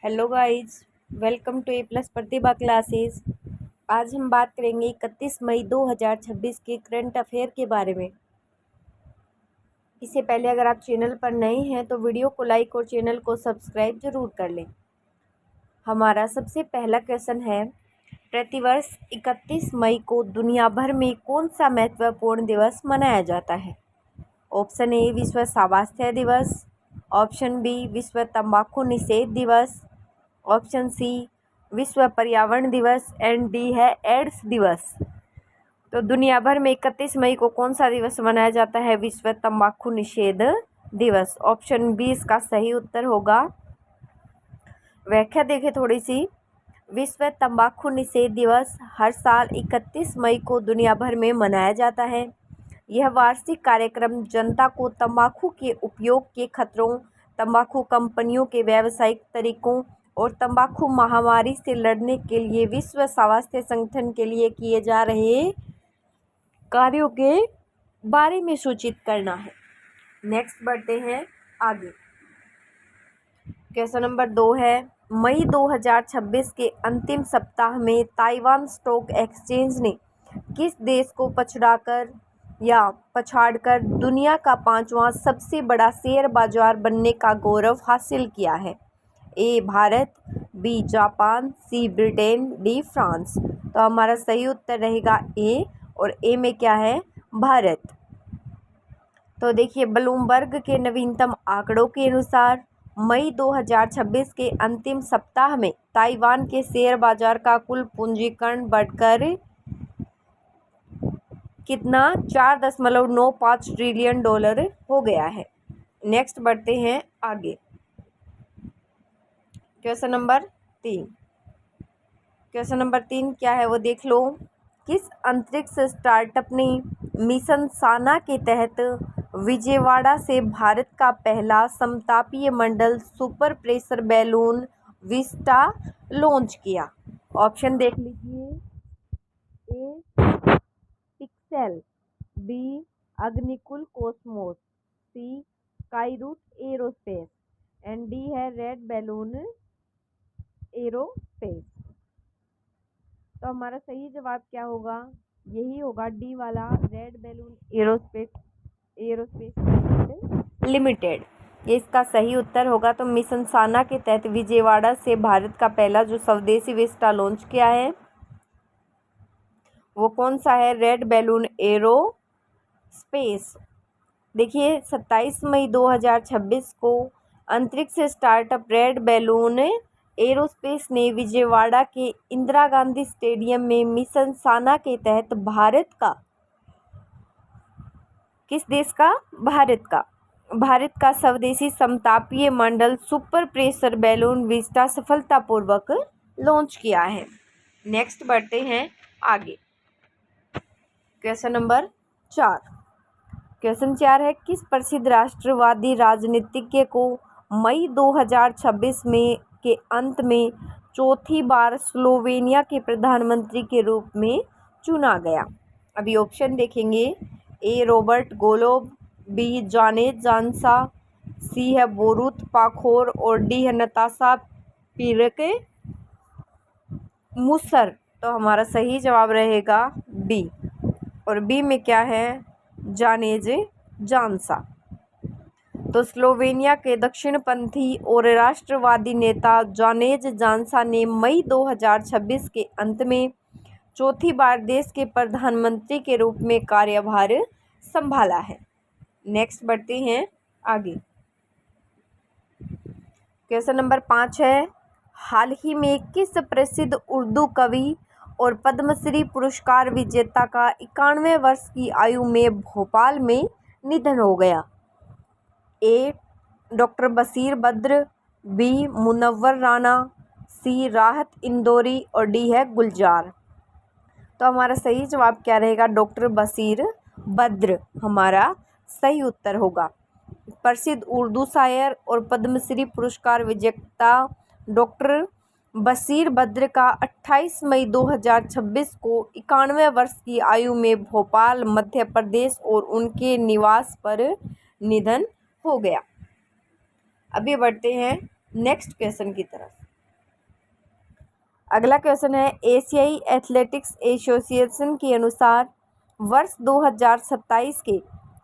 Hello guys, welcome to A plus Pratibha classes. आज हम बात करेंगे 31 मई 2026 के करंट अफेयर के बारे में। इससे पहले अगर आप चैनल पर नए हैं तो वीडियो को लाइक और चैनल को सब्सक्राइब जरूर कर लें। हमारा सबसे पहला क्वेश्चन है, प्रतिवर्ष 31 मई को दुनिया भर में कौन सा महत्वपूर्ण दिवस मनाया जाता है? ऑप्शन ए विश्व स्वास्थ्य दिवस, ऑप्शन बी विश्व तंबाकू निषेध दिवस, ऑप्शन सी विश्व पर्यावरण दिवस एंड डी है एड्स दिवस। तो दुनिया भर में 31 मई को कौन सा दिवस मनाया जाता है? विश्व तंबाकू निषेध दिवस। ऑप्शन बी इसका सही उत्तर होगा। व्याख्या देखें थोड़ी सी। विश्व तंबाकू निषेध दिवस हर साल 31 मई को दुनिया भर में मनाया जाता है। यह वार्षिक कार्यक्रम जनता को तंबाकू के उपयोग के खतरों, तंबाकू कंपनियों के व्यावसायिक तरीकों और तंबाकू महामारी से लड़ने के लिए विश्व स्वास्थ्य संगठन के लिए किए जा रहे कार्यों के बारे में सूचित करना है। नेक्स्ट बढ़ते हैं आगे। क्वेश्चन नंबर 2 है, मई 2026 के अंतिम सप्ताह में ताइवान स्टॉक एक्सचेंज ने किस देश को पछाड़कर दुनिया का 5वां सबसे बड़ा शेयर बाजार बनने का गौरव हासिल किया है? ए भारत, बी जापान, सी ब्रिटेन, डी फ्रांस। तो हमारा सही उत्तर रहेगा ए, और ए में क्या है? भारत। तो देखिए, ब्लूमबर्ग के नवीनतम आंकड़ों के अनुसार मई 2026 के अंतिम सप्ताह में ताइवान के शेयर बाजार का कुल पूंजीकरण बढ़कर कितना 4.95 ट्रिलियन डॉलर हो गया है। नेक्स्ट बढ़ते हैं आगे। Question number 3। क्वेश्चन नंबर 3 क्या है वो देख लो। किस अंतरिक्ष स्टार्टअप ने मिशन साना के तहत विजयवाड़ा से भारत का पहला समतापीय मंडल super pressure balloon Vista launch किया? ऑप्शन देख लीजिए। A Pixxel, B Agnikul Cosmos, C Skyroot Aerospace and D है रेड बैलून एरोस्पेस। तो हमारा सही जवाब क्या होगा? यही होगा डी वाला, रेड बैलून एरोस्पेस लिमिटेड। ये इसका सही उत्तर होगा। तो मिशन साना के तहत विजयवाड़ा से भारत का पहला जो स्वदेशी विस्टा लॉन्च किया है वो कौन सा है? Red balloon aerospace. देखिए, 27 मई 2026 को अंतरिक्ष स्टार्टअप रेड बैलून एरोस्पेस ने विजयवाड़ा के इंदिरा गांधी स्टेडियम में मिशन साना के तहत भारत का, किस देश का? भारत का स्वदेशी समतापीय मंडल सुपर प्रेशर बैलून विस्टा सफलतापूर्वक लॉन्च किया है। नेक्स्ट बढ़ते हैं आगे। Question number 4। क्वेश्चन 4 है, किस प्रसिद्ध राष्ट्रवादी राजनीतिज्ञ को मई 2026 में के अंत में चौथी बार स्लोवेनिया के प्रधानमंत्री के रूप में चुना गया? अभी ऑप्शन देखेंगे। ए रॉबर्ट गोलोब, बी जानेज जानसा, सी है बोरुत पाखोर और डी है नताशा पिरके मुसर। तो हमारा सही जवाब रहेगा बी, और बी में क्या है? जानेज जानसा। तो स्लोवेनिया के दक्षिणपंथी और राष्ट्रवादी नेता जानेज जानसा ने मई 2026 के अंत में चौथी बार देश के प्रधानमंत्री के रूप में कार्यभार संभाला है। नेक्स्ट बढ़ते हैं आगे। क्वेश्चन नंबर 5 है, हाल ही में किस प्रसिद्ध उर्दू कवि और पद्मश्री पुरस्कार विजेता का 91 वर्ष की आयु में भोपाल में निधन हो गया? ए डॉक्टर बशीर बद्र, बी मुनव्वर राना, सी राहत इंदौरी और डी है गुलजार। तो हमारा सही जवाब क्या रहेगा? डॉक्टर बशीर बद्र हमारा सही उत्तर होगा। प्रसिद्ध उर्दू शायर और पद्मश्री पुरस्कार विजेता डॉक्टर बशीर बद्र का 28 मई 2026 को 91 वर्ष की आयु में भोपाल मध्य प्रदेश और उनके निवास पर निधन हो गया। अभी बढ़ते हैं नेक्स्ट क्वेश्चन की तरफ। अगला क्वेश्चन है, एशियाई एथलेटिक्स एसोसिएशन के अनुसार वर्ष 2027 के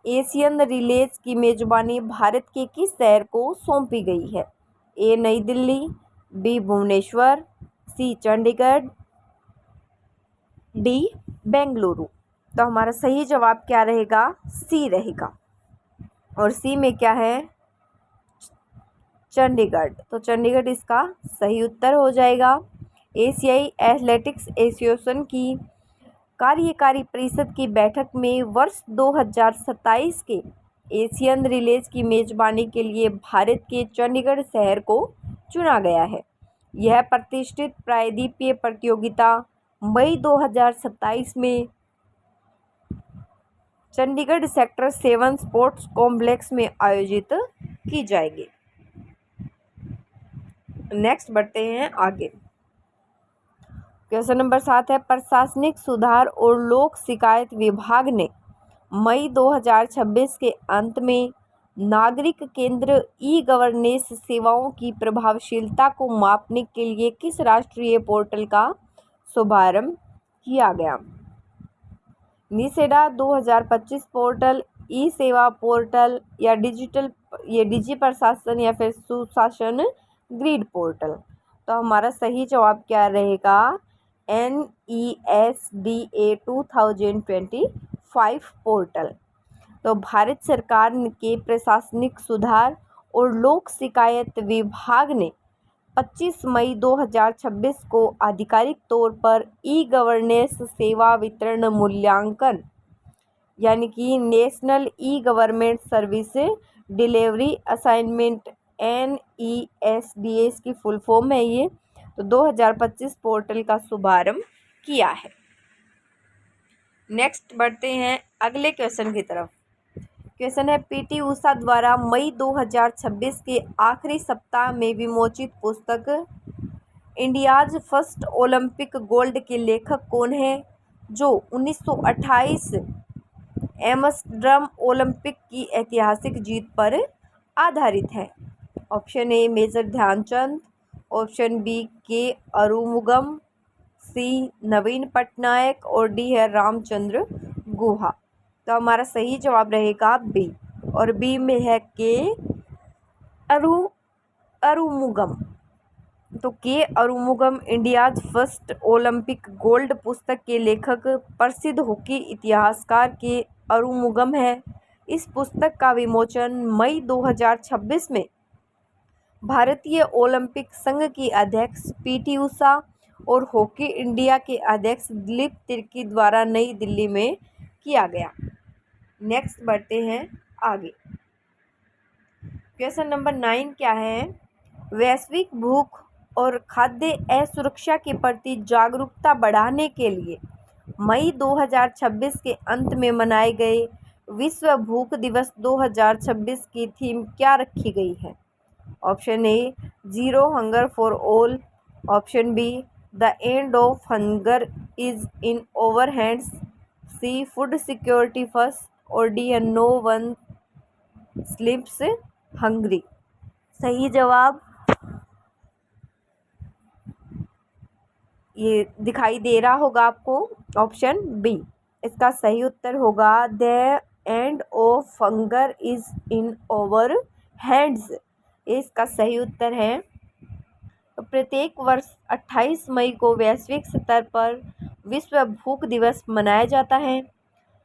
एशियन रिलेज की मेजबानी भारत के किस शहर को सौंपी गई है? ए नई दिल्ली, बी भुवनेश्वर, सी चंडीगढ़, डी बेंगलुरु। तो हमारा सही जवाब क्या रहेगा? सी रहेगा। और सी में क्या है? चंडीगढ़। तो चंडीगढ़ इसका सही उत्तर हो जाएगा। एशियाई एथलेटिक्स एसोसिएशन की कार्यकारी परिषद की बैठक में वर्ष 2027 के एशियन रिलेज की मेजबानी के लिए भारत के चंडीगढ़ शहर को चुना गया है। यह प्रतिष्ठित प्रायद्वीपीय प्रतियोगिता मई 2027 में चंडीगढ़ सेक्टर 7 स्पोर्ट्स कॉम्प्लेक्स में आयोजित की जाएगी। नेक्स्ट बढ़ते हैं आगे। क्वेश्चन नंबर 7 है, प्रशासनिक सुधार और लोक शिकायत विभाग ने मई 2026 के अंत में नागरिक केंद्र ई गवर्नेंस सेवाओं की प्रभावशीलता को मापने के लिए किस राष्ट्रीय पोर्टल का शुभारंभ किया गया? निसेडा 2025 पोर्टल, ई सेवा पोर्टल या डिजी प्रशासन या फिर सुशासन ग्रिड पोर्टल। तो हमारा सही जवाब क्या रहेगा? NESDA 2025 portal. तो भारत सरकार के प्रशासनिक सुधार और लोक शिकायत विभाग ने 25 मई 2026 को आधिकारिक तौर पर ई गवर्नेंस सेवा वितरण मूल्यांकन यानी कि national e government service delivery assignment NESDA की फुल फॉर्म है ये। तो 2025 पोर्टल का शुभारंभ किया है। नेक्स्ट बढ़ते हैं अगले क्वेश्चन की तरफ। क्वेश्चन है, पीटी उषा द्वारा मई 2026 के आखिरी सप्ताह में विमोचित पुस्तक इंडियाज फर्स्ट ओलंपिक गोल्ड के लेखक कौन है, जो 1928 एम्स्टर्डम ओलंपिक की ऐतिहासिक जीत पर आधारित है? Option A major Dhyanchand, option B K Arumugam, सी नवीन पटनायक और डी है रामचंद्र गुहा। तो हमारा सही जवाब रहेगा बी, और बी में है के अरुमुगम। तो के Arumugam India's first Olympic gold पुस्तक के लेखक प्रसिद्ध हॉकी इतिहासकार के अरुमुगम है। इस पुस्तक का विमोचन मई 2026 में भारतीय ओलंपिक संघ की अध्यक्ष पीटी उषा और हॉकी इंडिया के अध्यक्ष दिलीप तिर्की द्वारा नई दिल्ली में किया गया। नेक्स्ट बढ़ते हैं आगे। क्वेश्चन नंबर 9 क्या है? वैश्विक भूख और खाद्य असुरक्षा के प्रति जागरूकता बढ़ाने के लिए मई 2026 के अंत में मनाए गए विश्व भूख दिवस 2026 की थीम क्या रखी गई है? Option A zero hunger for all, option B the end of hunger is in our hands, C food security first और D no one slips hungry. सही जवाब ये दिखाई दे रहा होगा आपको, ऑप्शन बी इसका सही उत्तर होगा। The end of hunger is in our hands, इसका सही उत्तर है। तो प्रत्येक वर्ष 28 मई को वैश्विक स्तर पर विश्व भूख दिवस मनाया जाता है।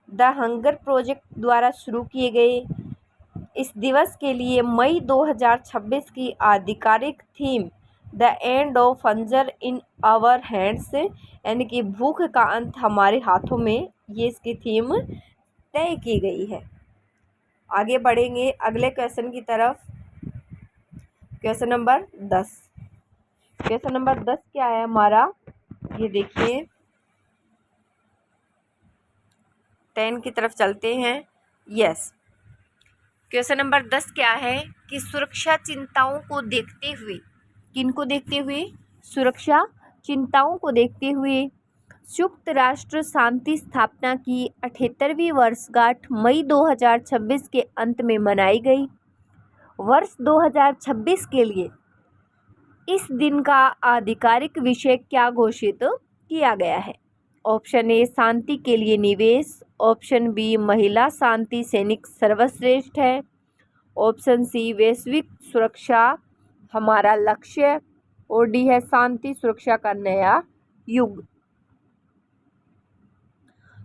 द हंगर प्रोजेक्ट द्वारा शुरू किए गए इस दिवस के लिए मई 2026 की आधिकारिक theme the end of hunger in our hands यानी कि भूख का अंत हमारे हाथों में, ये इसकी थीम तय की गई है। आगे बढ़ेंगे अगले क्वेश्चन की तरफ। Question number 10। क्वेश्चन नंबर 10 क्या है हमारा? ये देखिए 10 की तरफ चलते हैं। यस, क्वेश्चन नंबर 10 क्या है कि सुरक्षा चिंताओं को देखते हुए, किनको देखते हुए? सुरक्षा चिंताओं को देखते हुए संयुक्त राष्ट्र शांति स्थापना की 78वीं वर्षगांठ मई 2026 के अंत में मनाई गई। वर्ष 2026 के लिए इस दिन का आधिकारिक विषय क्या घोषित किया गया है? ऑप्शन ए शांति के लिए निवेश, ऑप्शन बी महिला शांति सैनिक सर्वश्रेष्ठ है, ऑप्शन सी वैश्विक सुरक्षा हमारा लक्ष्य, और डी है शांति सुरक्षा का नया युग।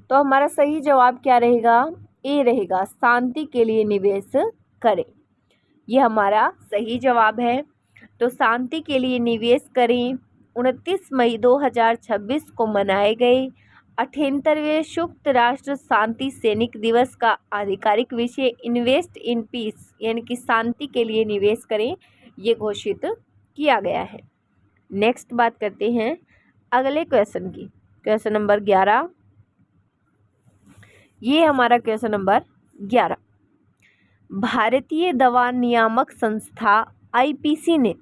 तो हमारा सही जवाब क्या रहेगा? ए रहेगा, शांति के लिए निवेश करें। यह हमारा सही जवाब है। तो शांति के लिए निवेश करें 29 मई 2026 को मनाए गए 78वें संयुक्त राष्ट्र शांति सैनिक दिवस का आधिकारिक विषय इन्वेस्ट इन पीस यानी कि शांति के लिए निवेश करें, ये घोषित किया गया है। नेक्स्ट बात करते हैं अगले क्वेश्चन की। क्वेश्चन नंबर 11, ये हमारा क्वेश्चन नंबर 11। भारतीय दवा नियामक संस्था आईपीसी ने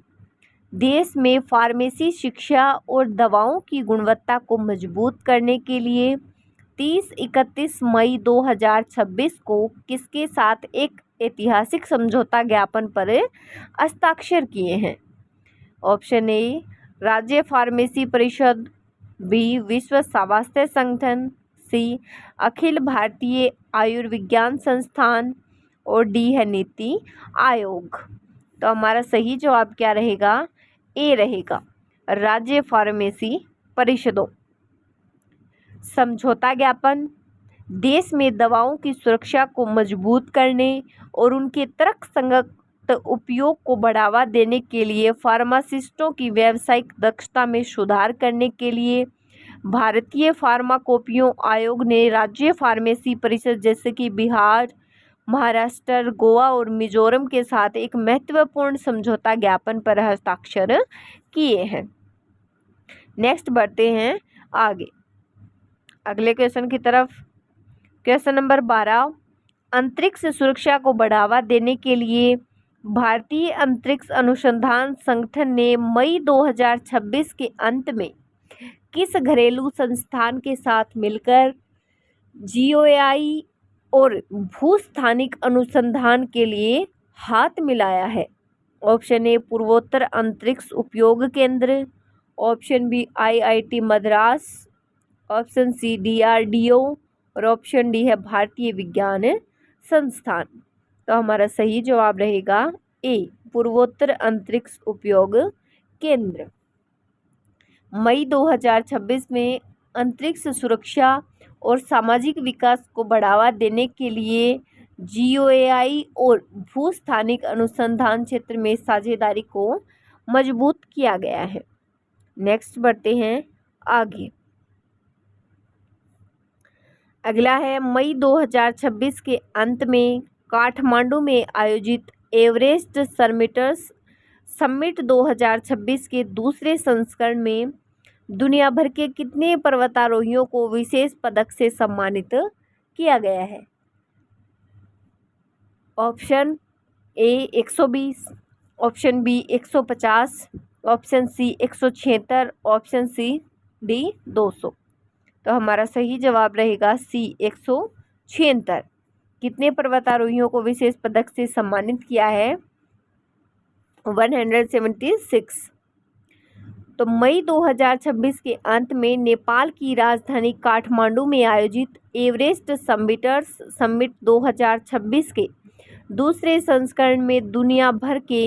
देश में फार्मेसी शिक्षा और दवाओं की गुणवत्ता को मजबूत करने के लिए 30-31 मई 2026 को किसके साथ एक ऐतिहासिक समझौता ज्ञापन पर हस्ताक्षर किए हैं? ऑप्शन ए राज्य फार्मेसी परिषद, बी विश्व स्वास्थ्य संगठन, सी अखिल भारतीय आयुर्विज्ञान संस्थान, और डी है नीति आयोग। तो हमारा सही जवाब क्या रहेगा? ए रहेगा, राज्य फार्मेसी परिषदों। समझौता ज्ञापन देश में दवाओं की सुरक्षा को मजबूत करने और उनके तर्कसंगत उपयोग को बढ़ावा देने के लिए फार्मासिस्टों की व्यावसायिक दक्षता में सुधार करने के लिए भारतीय फार्माकोपियों आयोग ने राज्य फार्मेसी परिषद जैसे कि बिहार, महाराष्ट्र, गोवा और मिजोरम के साथ एक महत्वपूर्ण समझौता ज्ञापन पर हस्ताक्षर किए हैं। नेक्स्ट बढ़ते हैं आगे अगले क्वेश्चन की तरफ। क्वेश्चन नंबर 12, अंतरिक्ष सुरक्षा को बढ़ावा देने के लिए भारतीय अंतरिक्ष अनुसंधान संगठन ने मई 2026 के अंत में किस घरेलू संस्थान के साथ मिलकर जीओएआई और भूस्थानिक अनुसंधान के लिए हाथ मिलाया है? ऑप्शन ए पूर्वोत्तर अंतरिक्ष उपयोग केंद्र, option B IIT Madras, option C DRDO, और ऑप्शन डी है भारतीय विज्ञान संस्थान। तो हमारा सही जवाब रहेगा ए पूर्वोत्तर अंतरिक्ष उपयोग केंद्र। मई 2026 में अंतरिक्ष सुरक्षा और सामाजिक विकास को बढ़ावा देने के लिए जीओएआई और भूस्थानिक अनुसंधान क्षेत्र में साझेदारी को मजबूत किया गया है। नेक्स्ट बढ़ते हैं आगे। अगला है मई 2026 के अंत में काठमांडू में आयोजित एवरेस्ट समिट 2026 के दूसरे संस्करण में दुनिया भर के कितने पर्वतारोहियों को विशेष पदक से सम्मानित किया गया है? Option A 120, option B 150, option C 176, option C D 200। तो हमारा सही जवाब रहेगा सी 176। कितने पर्वतारोहियों को विशेष पदक से सम्मानित किया है? 176। तो मई 2026 के अंत में नेपाल की राजधानी काठमांडू में आयोजित एवरेस्ट समिट 2026 के दूसरे संस्करण में दुनिया भर के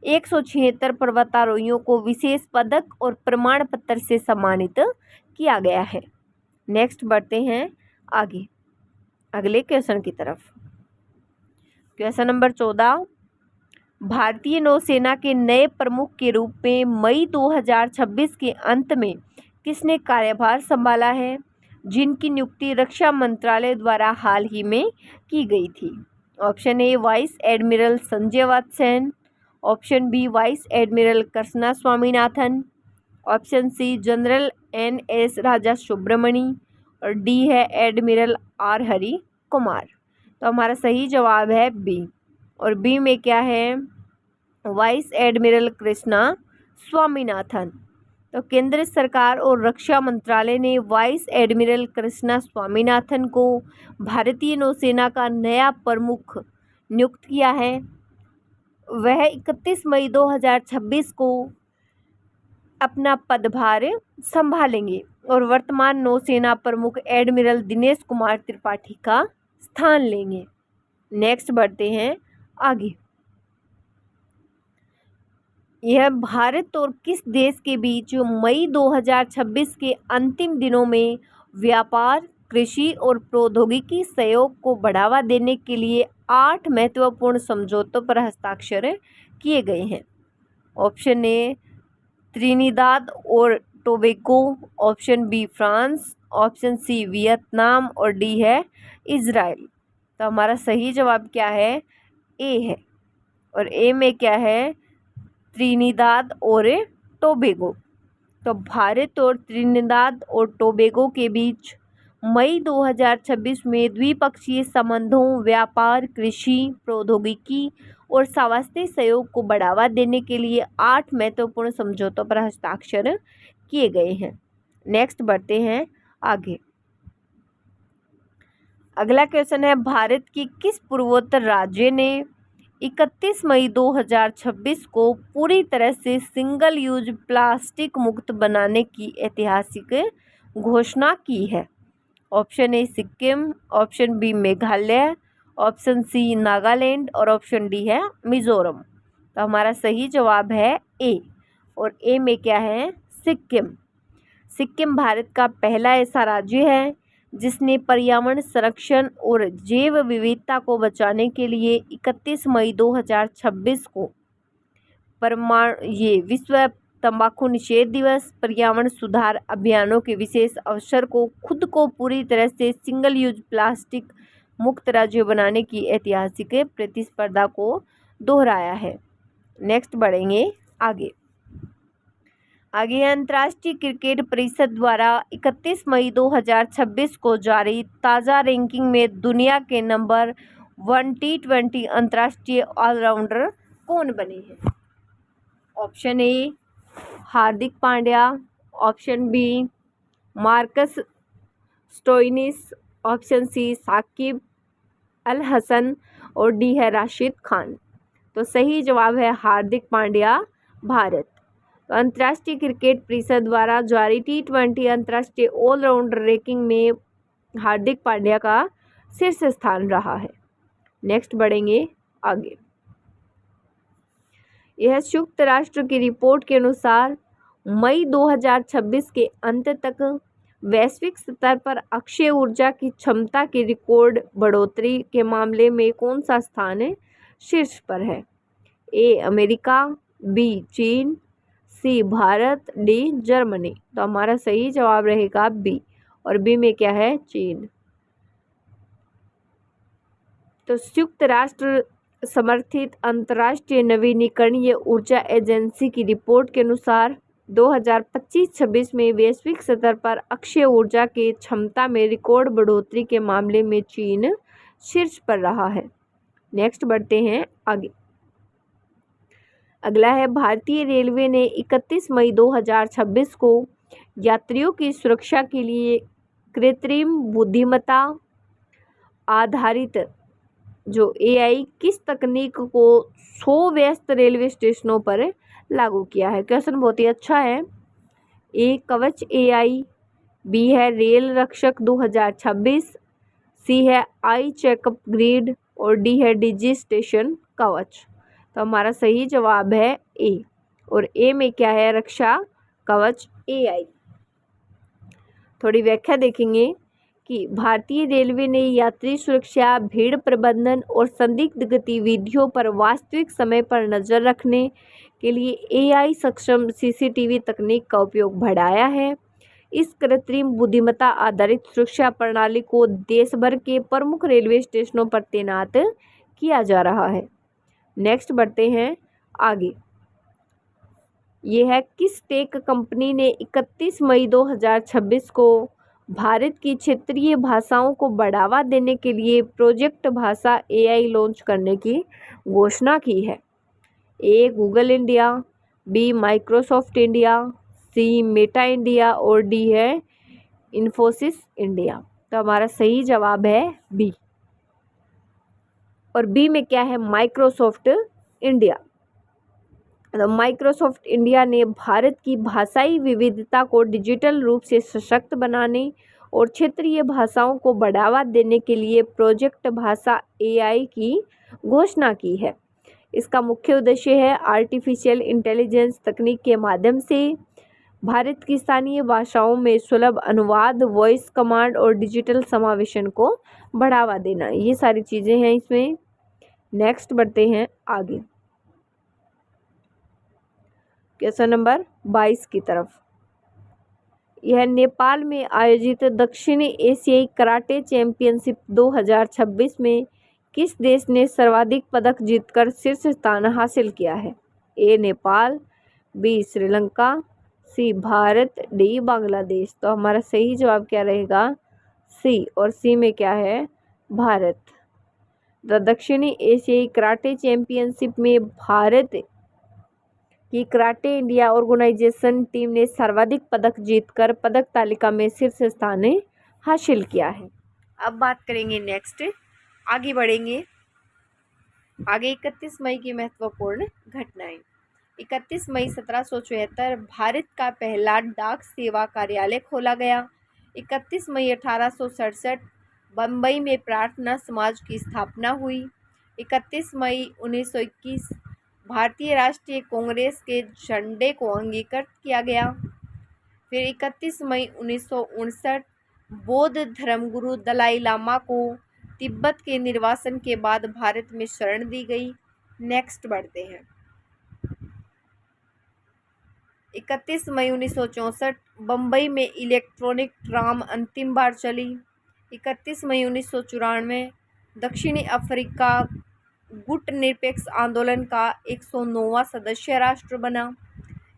176 पर्वतारोहियों को विशेष पदक और प्रमाण पत्र से सम्मानित किया गया है। नेक्स्ट बढ़ते हैं आगे अगले क्वेश्चन की तरफ। क्वेश्चन नंबर 14, भारतीय नौसेना के नए प्रमुख के रूप में मई 2026 के अंत में किसने कार्यभार संभाला है, जिनकी नियुक्ति रक्षा मंत्रालय द्वारा हाल ही में की गई थी? Option A vice admiral Sanjay Vatsayan, option B vice admiral Krishna Swaminathan, option C general NS Raja Subramani, और डी है एडमिरल R हरि कुमार। तो हमारा सही जवाब है बी, और बी में क्या है? Vice admiral Krishna Swaminathan. तो केंद्र सरकार और रक्षा मंत्रालय ने वाइस एडमिरल कृष्णा स्वामीनाथन को भारतीय नौसेना का नया प्रमुख नियुक्त किया है। वह 31 मई 2026 को अपना पदभार संभालेंगे और वर्तमान नौसेना प्रमुख एडमिरल दिनेश कुमार त्रिपाठी का स्थान लेंगे। नेक्स्ट बढ़ते हैं आगे। यह भारत और किस देश के बीच मई 2026 के अंतिम दिनों में व्यापार, कृषि और प्रौद्योगिकी सहयोग को बढ़ावा देने के लिए 8 महत्वपूर्ण समझौतों पर हस्ताक्षर किए गए हैं। ऑप्शन ए त्रिनिदाद और Tobago, option B France, option C Vietnam और डी है इजराइल। तो हमारा सही जवाब क्या है? ए है। और ए में क्या है? त्रिनिदाद और टोबैगो। तो भारत और त्रिनिदाद और टोबैगो के बीच मई 2026 में द्विपक्षीय संबंधों, व्यापार, कृषि, प्रौद्योगिकी और स्वास्थ्य सहयोग को बढ़ावा देने के लिए 8 महत्वपूर्ण समझौतों पर हस्ताक्षर किए गए हैं। नेक्स्ट बढ़ते हैं आगे। अगला क्वेश्चन है, भारत की किस पूर्वोत्तर राज्य ने 31 मई 2026 को पूरी तरह से सिंगल यूज प्लास्टिक मुक्त बनाने की ऐतिहासिक घोषणा की है? Option A Sikkim, option B Meghalaya, option C Nagaland और ऑप्शन डी है मिजोरम। तो हमारा सही जवाब है ए। और ए में क्या है? सिक्किम। सिक्किम भारत का पहला ऐसा राज्य है जिसने पर्यावरण संरक्षण और जैव विविधता को बचाने के लिए 31 मई 2026 को विश्व तंबाकू निषेध दिवस, पर्यावरण सुधार अभियानों के विशेष अवसर को खुद को पूरी तरह से सिंगल यूज प्लास्टिक मुक्त राज्य बनाने की ऐतिहासिक प्रतिस्पर्धा को दोहराया है। नेक्स्ट बढ़ेंगे आगे। अंतर्राष्ट्रीय क्रिकेट परिषद द्वारा 31 मई 2026 को जारी ताज़ा रैंकिंग में दुनिया के नंबर 1 T20 अंतर्राष्ट्रीय ऑलराउंडर कौन बने हैं? Option A Hardik Pandya, option B Marcus Stoinis, option C Shakib Al Hasan और डी है राशिद खान। तो सही जवाब है हार्दिक पांड्या, भारत। तो अंतर्राष्ट्रीय क्रिकेट परिषद द्वारा जारी T20 अंतर्राष्ट्रीय ऑलराउंडर रैंकिंग में हार्दिक पांड्या का शीर्ष स्थान रहा है। नेक्स्ट बढ़ेंगे आगे। यह संयुक्त राष्ट्र की रिपोर्ट के अनुसार मई 2026 के अंत तक वैश्विक स्तर पर अक्षय ऊर्जा की क्षमता की रिकॉर्ड बढ़ोतरी के मामले में कौन सा स्थान शीर्ष पर है? ए अमेरिका, बी चीन, सी भारत, डी जर्मनी। तो हमारा सही जवाब रहेगा बी। और बी में क्या है? चीन। तो संयुक्त राष्ट्र समर्थित अंतर्राष्ट्रीय नवीनीकरणीय ऊर्जा एजेंसी की रिपोर्ट के अनुसार 2025-26 में वैश्विक स्तर पर अक्षय ऊर्जा की क्षमता में रिकॉर्ड बढ़ोतरी के मामले में चीन शीर्ष पर रहा है। नेक्स्ट बढ़ते हैं आगे। अगला है, भारतीय रेलवे ने 31 मई 2026 को यात्रियों की सुरक्षा के लिए कृत्रिम बुद्धिमत्ता आधारित जो AI किस तकनीक को 100 व्यस्त रेलवे स्टेशनों पर लागू किया है? क्वेश्चन बहुत ही अच्छा है। ए कवच AI, बी है रेल रक्षक 2026, सी है आई चेकअप ग्रिड और डी है डिजी स्टेशन कवच। तो हमारा सही जवाब है ए। और ए में क्या है? रक्षा कवच AI। थोड़ी व्याख्या देखेंगे कि भारतीय रेलवे ने यात्री सुरक्षा, भीड़ प्रबंधन और संदिग्ध गतिविधियों पर वास्तविक समय पर नजर रखने के लिए AI सक्षम CCTV तकनीक का उपयोग बढ़ाया है। इस कृत्रिम बुद्धिमत्ता आधारित सुरक्षा प्रणाली को देश भर के प्रमुख रेलवे स्टेशनों पर तैनात किया जा रहा है। नेक्स्ट बढ़ते हैं आगे। यह है, किस टेक कंपनी ने 31 मई 2026 को भारत की क्षेत्रीय भाषाओं को बढ़ावा देने के लिए प्रोजेक्ट भाषा AI लॉन्च करने की घोषणा की है? A Google India, B Microsoft India, C Meta India और डी है इन्फोसिस इंडिया। तो हमारा सही जवाब है बी। और बी में क्या है? Microsoft India. तो माइक्रोसॉफ्ट इंडिया ने भारत की भाषाई विविधता को डिजिटल रूप से सशक्त बनाने और क्षेत्रीय भाषाओं को बढ़ावा देने के लिए प्रोजेक्ट भाषा एआई की घोषणा की है। इसका मुख्य उद्देश्य है आर्टिफिशियल इंटेलिजेंस तकनीक के माध्यम से भारत की स्थानीय भाषाओं में सुलभ अनुवाद, वॉइस कमांड और डिजिटल समावेशन को बढ़ावा देना। ये सारी चीज़ें हैं इसमें। नेक्स्ट बढ़ते हैं आगे क्वेश्चन नंबर 22 की तरफ। यह नेपाल में आयोजित दक्षिणी एशियाई कराटे चैंपियनशिप 2026 में किस देश ने सर्वाधिक पदक जीतकर शीर्ष स्थान हासिल किया है? ए नेपाल, बी श्रीलंका, सी भारत, डी बांग्लादेश। तो हमारा सही जवाब क्या रहेगा? सी। और सी में क्या है? भारत। द दक्षिणी एशियाई कराटे चैंपियनशिप में भारत की कराटे इंडिया ऑर्गेनाइजेशन टीम ने सर्वाधिक पदक जीतकर पदक तालिका में शीर्ष स्थान हासिल किया है। अब बात करेंगे नेक्स्ट, आगे बढ़ेंगे। आगे 31 मई की महत्वपूर्ण घटनाएं। 31 मई 1774 भारत का पहला डाक सेवा कार्यालय खोला गया। 31 मई 1867 बम्बई में प्रार्थना समाज की स्थापना हुई। 31 मई 1921 भारतीय राष्ट्रीय कांग्रेस के झंडे को अंगीकृत किया गया। फिर 31 मई 1959 बौद्ध धर्मगुरु दलाई लामा को तिब्बत के निर्वासन के बाद भारत में शरण दी गई। नेक्स्ट बढ़ते हैं। 31 मई 1964 बम्बई में इलेक्ट्रॉनिक ट्राम अंतिम बार चली। 31 मई 1994 दक्षिणी अफ्रीका गुटनिरपेक्ष आंदोलन का 109वां सदस्य राष्ट्र बना।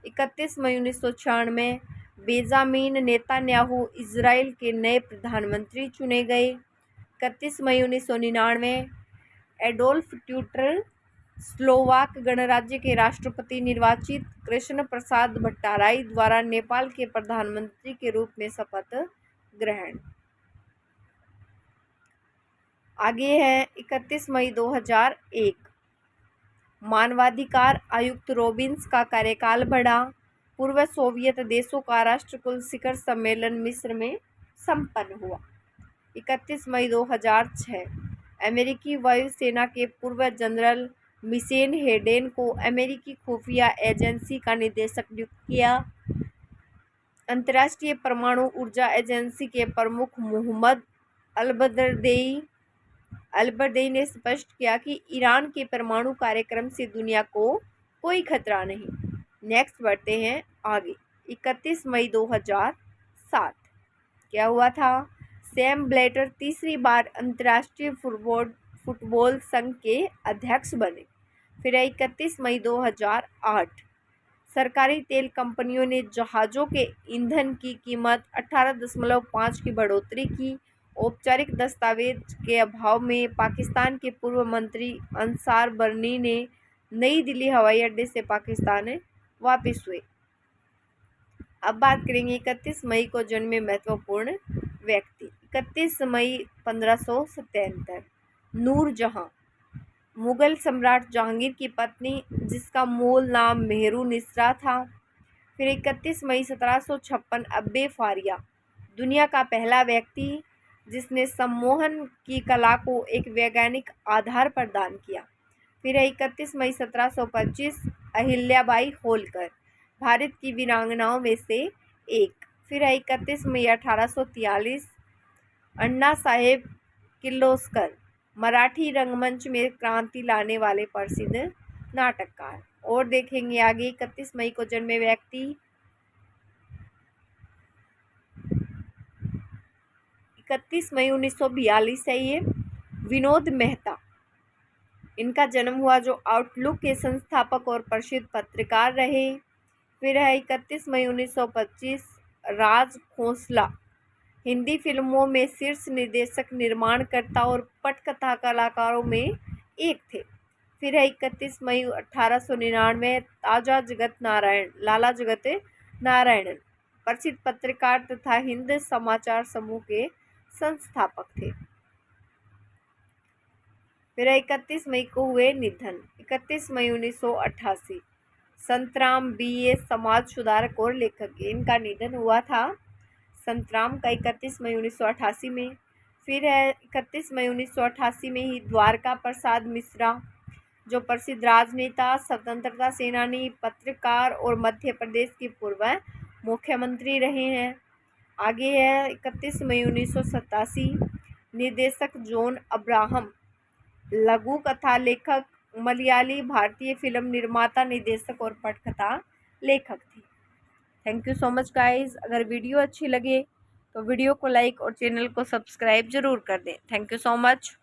31 मई 1996 बेंजामिन नेतान्याहू इजराइल के नए प्रधानमंत्री चुने गए। 31 मई 1999 एडोल्फ ट्यूटर स्लोवाक गणराज्य के राष्ट्रपति निर्वाचित कृष्ण प्रसाद भट्टाराई द्वारा नेपाल के प्रधानमंत्री के रूप में शपथ ग्रहण। आगे है 31 मई 2001 मानवाधिकार आयुक्त रोबिन्स का कार्यकाल बढ़ा। पूर्व सोवियत देशों का राष्ट्रकुल शिखर सम्मेलन मिस्र में संपन्न हुआ। 31 मई 2006 अमेरिकी वायुसेना के पूर्व जनरल मिशेल हेडेन को अमेरिकी खुफिया एजेंसी का निदेशक नियुक्त किया। अंतर्राष्ट्रीय परमाणु ऊर्जा एजेंसी के प्रमुख मोहम्मद अलबर्देई ने स्पष्ट किया कि ईरान के परमाणु कार्यक्रम से दुनिया को कोई खतरा नहीं। नेक्स्ट बढ़ते हैं आगे। 31 मई 2007 क्या हुआ था? सैम ब्लैटर तीसरी बार अंतर्राष्ट्रीय फुटबॉल संघ के अध्यक्ष बने। फिर 31 मई 2008 सरकारी तेल कंपनियों ने जहाज़ों के ईंधन की कीमत 18.5 की बढ़ोतरी की। औपचारिक दस्तावेज के अभाव में पाकिस्तान के पूर्व मंत्री अंसार बर्नी ने नई दिल्ली हवाई अड्डे से पाकिस्तान वापस हुए। अब बात करेंगे 31 मई को जन्मे महत्वपूर्ण व्यक्ति। 31 मई 1577 नूरजहां मुगल सम्राट जहांगीर की पत्नी, जिसका मूल नाम मेहरुनिस्रा था। फिर 31 मई 1756 अब्बे फारिया दुनिया का पहला व्यक्ति जिसने सम्मोहन की कला को एक वैज्ञानिक आधार प्रदान किया। फिर 31 मई 1725 अहिल्याबाई होलकर भारत की वीरांगनाओं में से एक। फिर 31 मई 1843 अण्णा साहेब किर्लोस्कर मराठी रंगमंच में क्रांति लाने वाले प्रसिद्ध नाटककार। और देखेंगे आगे 31 मई को जन्मे व्यक्ति। 31 मई 1942 है ये विनोद मेहता, इनका जन्म हुआ, जो आउटलुक के संस्थापक और प्रसिद्ध पत्रकार रहे। फिर है 31 मई 1925 राज खोसला हिंदी फिल्मों में शीर्ष निर्देशक, निर्माणकर्ता और पटकथा कलाकारों में एक थे। फिर है 31 मई 1899 लाला जगत नारायणन प्रसिद्ध पत्रकार तथा हिंद समाचार समूह के संस्थापक थे। फिर 31 मई को हुए निधन। 31 मई 1988 संतराम BA समाज सुधारक और लेखक। इनका निधन हुआ था संतराम का 31 मई 1988 में। फिर है 31 मई 1988 में ही द्वारका प्रसाद मिश्रा, जो प्रसिद्ध राजनेता, स्वतंत्रता सेनानी, पत्रकार और मध्य प्रदेश के पूर्व मुख्यमंत्री रहे हैं। आगे है 31 मई 1987, निर्देशक जॉन अब्राहम, लघु कथा लेखक, मलयाली भारतीय फिल्म निर्माता, निर्देशक और पटकथा लेखक थे। Thank you so much guys. अगर वीडियो अच्छी लगे तो वीडियो को लाइक और चैनल को सब्सक्राइब जरूर कर दें। Thank you so much.